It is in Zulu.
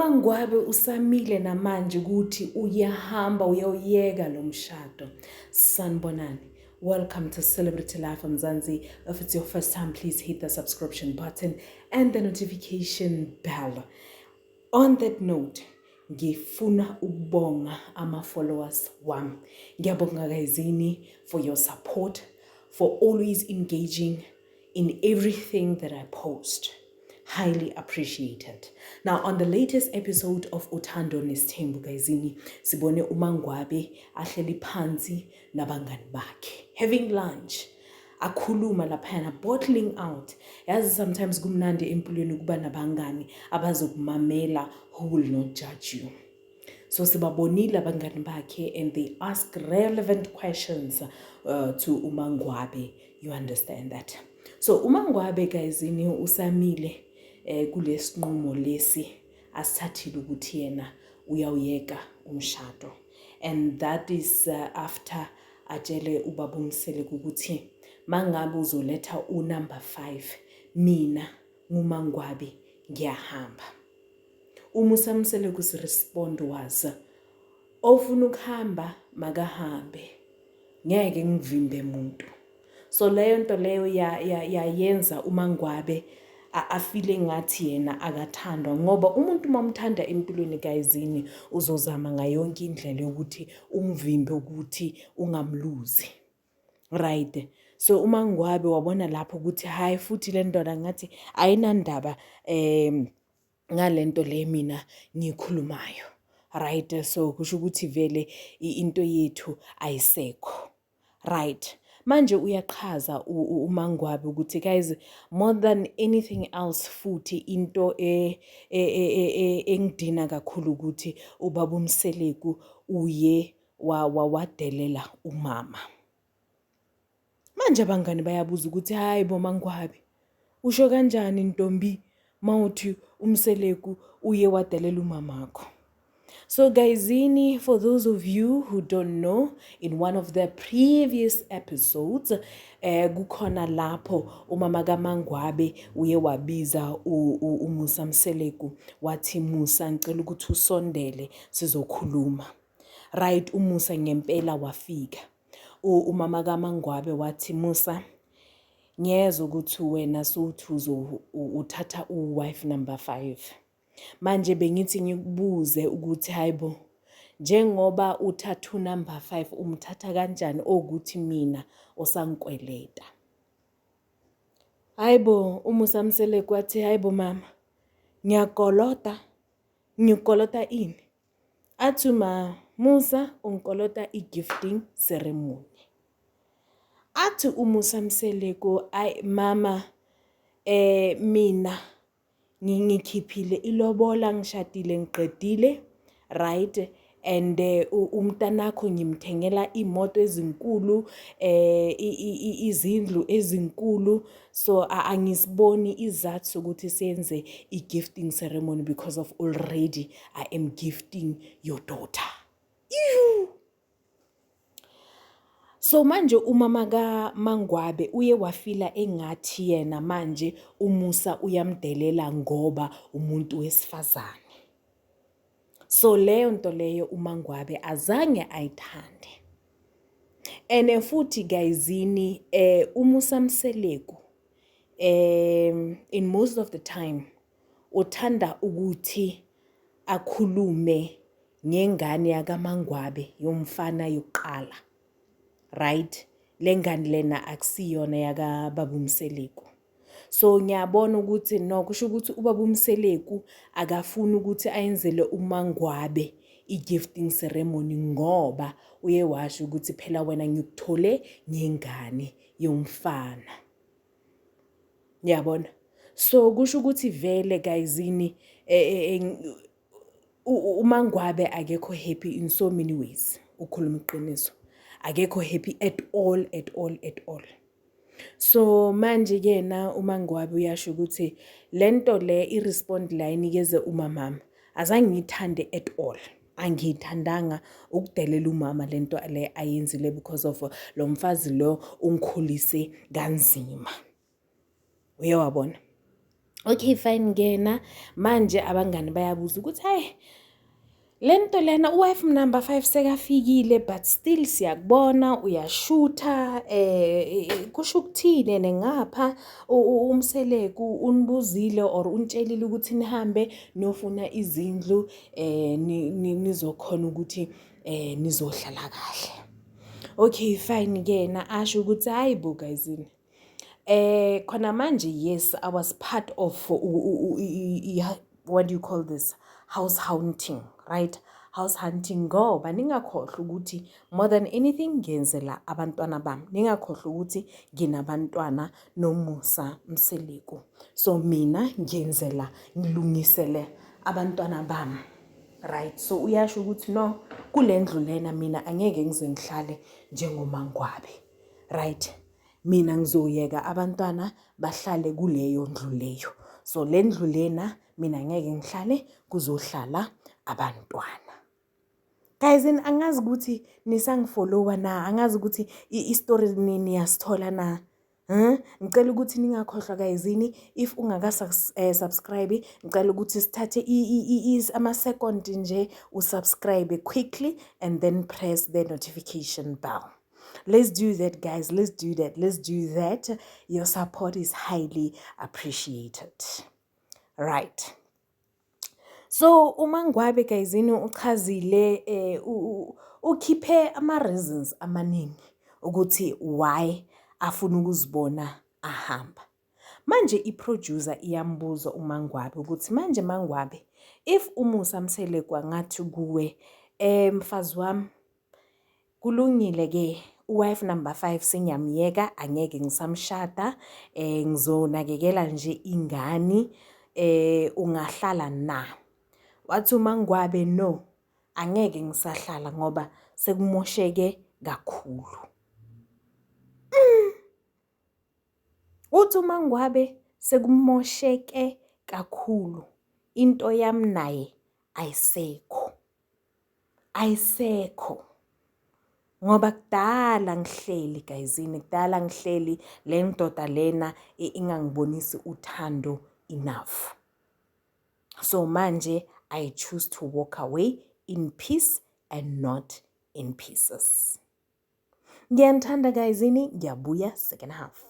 Ngwabe usamile namanje ukuthi uyahamba uyawuyeka lo mshado. Sanibonani. Welcome to Celebrity Life Mzansi. If it's your first time, please hit the subscription button and the notification bell. On that note, ngifuna ukubonga ama-followers wami. Ngiyabonga guysini for your support, for always engaging in everything that I post. Highly appreciated. Now, on the latest episode of Uthando Nesthembu guysini, sibone uMangwabe ahleli phansi nabangani bakhe, having lunch, akhuluma laphana, bottling out. Yazi sometimes kumnandi empilweni ukuba nabangani abazokumamela who will not judge you. So sibabonile abangani bakhe and they ask relevant questions to uMangwabe. You understand that? So uMangwabe guysini usamile kulesinqumo lesi asithathile ukuthi yena uyawuyeka umshado, and that is after atshele ubaba uMseleku ukuthi mangabe uzoletha unumber 5 mina nguMangwabe ngiyahamba. Umusa Mseleku respond was, ofuna ukuhamba makahambe, ngeke ngivimbe umuntu. So leyo nto leyo yayenza uMangwabe afile ngathi yena akathandwa, ngoba umuntu mamthanda empilweni guysini uzozama ngayonke indlela yokuthi umvimbe ukuthi ungamluzi, right? So uMangwabe wabona lapho ukuthi hayi futhi le ndoda ngathi ayinandaba ngalento le mina ngikhulumayo, right? So kusho ukuthi vele into yethu ayisekho, right? Manje uyaqhaza uMangwabe ukuthi guys, more than anything else futhi into engidina kakhulu ukuthi ubaba uMseleku uye wadelela umama. Manje abangani bayabuza ukuthi hayi bo Mangwabe, usho kanjani Ntombi mawuthi uMseleku uye wadelela umamakho? So guysini, for those of you who don't know, in one of the previous episodes, kukhona lapho umama kaMangwabe uye wabiza uMusa Mseleku wathi, Musa ngicela ukuthi usondele sizokhuluma. Right, uMusa ngempela wafika. Umama kaMangwabe wathi, Musa, ngiyezwa ukuthi wena suthuzo uthatha wife number 5. Manje bengithi ngikubuze ukuthi hayibo, njengoba uthatha number 5 umthatha kanjani ukuthi mina osangikweleta? Hayibo, uMusa Mseleku wathi, hayibo mama, ngiyakolota ini? Athi Musa ungikolota i-gifting ceremony. Athi uMusa Mseleku, ay mama, mina ngikhiphile ilobola, ngishadile ngiqedile, right? And umntanakho ngimthengela imoto ezinkulu, izindlu ezinkulu, so angisiboni izathu sokuthi senze i-gifting ceremony because of already I am gifting your daughter. Ew. So manje umama kaMangwabe uye wafila engathi yena manje uMusa uyamdelela ngoba umuntu wesifazane. So leyo nto leyo uMangwabe azange ayithande. And futhi guysini uMusa Mseleku in most of the time uthanda ukuthi akhulume ngengane yakaMangwabe yomfana yokuqala. Right? Lengane lena akusiyona yaka baba uMseleku. So ngiyabona ukuthi no, kusho ukuthi ubaba uMseleku akafuni ukuthi ayenzele uMangwabe i-gifting ceremony ngoba uye washo ukuthi phela wena ngikuthole ngengane yomfana. Ngiyabona. So kusho ukuthi vele guysini uMangwabe akekho happy in so many ways. Ukhuluma iqiniso. Akekho happy at all. So manje yena uMangwabe uyasho ukuthi lento le irespond la inikeze umamama azange ngithande at all. Angithandanga ukudelela umama lento le ayenzile because of lo mfazi lo ungikhulise kanzima. Uyabona? Okay, fine, ngena manje abangani bayabuza ukuthi hayi lento lena uwife number 5 sekafikile but still siyakubona uyashutha kusho ukuthini ngapha umseleku unibuzile or untshelile ukuthi nihambe nofuna izindlu nizokhona ukuthi nizohlala kahle. Okay, fine, ngena asho ukuthi hayi bo guys, khona manje, yes, I was part of what do you call this, house hunting, right? House hunting ngoba ningakhohlwa ukuthi more than anything ngenzela abantwana bami, ningakhohlwa ukuthi nginabantwana noMusa Mseleku, so mina ngenzela ngilungisele abantwana bami, right? So uyasho ukuthi no, kule ndlu lena mina angeke ngize ngihlale njengoMangwabe, right? Mina ngizoyeka abantwana bahlale kuleyo ndlu leyo. So le ndlu lena mina ngeke ngihlale, kuzohlala abantwana. Guys, angazi ukuthi nisangifollowa na, angazi ukuthi i-story niyasithola na. Ngicela ukuthi ningakhohlwa guys, if ungaka subscribe, ngicela ukuthi sithathe ama-second nje usubscribe quickly and then press the notification bell. Let's do that, guys. Let's do that. Your support is highly appreciated. Right. So uMangwabe guys uchazile ukhiphe ama-reasons amaningi ukuthi why afuna ukuzibona ahamba. Manje iproducer iyambuza uMangwabe ukuthi manje Mangwabe, if uMusa Mseleku angathi kuwe mfazi wami kulungile ke wife number 5 sengiyamyeka, angeke ngisamshada, ngizonakekela nje ingane, ungahlala na? Wathi uMangwabe no, angeke ngisahlala ngoba sekumosheke kakhulu. Uthi uMangwabe sekumosheke kakhulu, into yami naye ayisekho. Ngoba kudala ngihleli guys, kudala ngihleli le ndoda lena ingangibonisi uthando enough. So manje I choose to walk away in peace and not in pieces. Ngiyanithanda guys, ngiyabuya second half.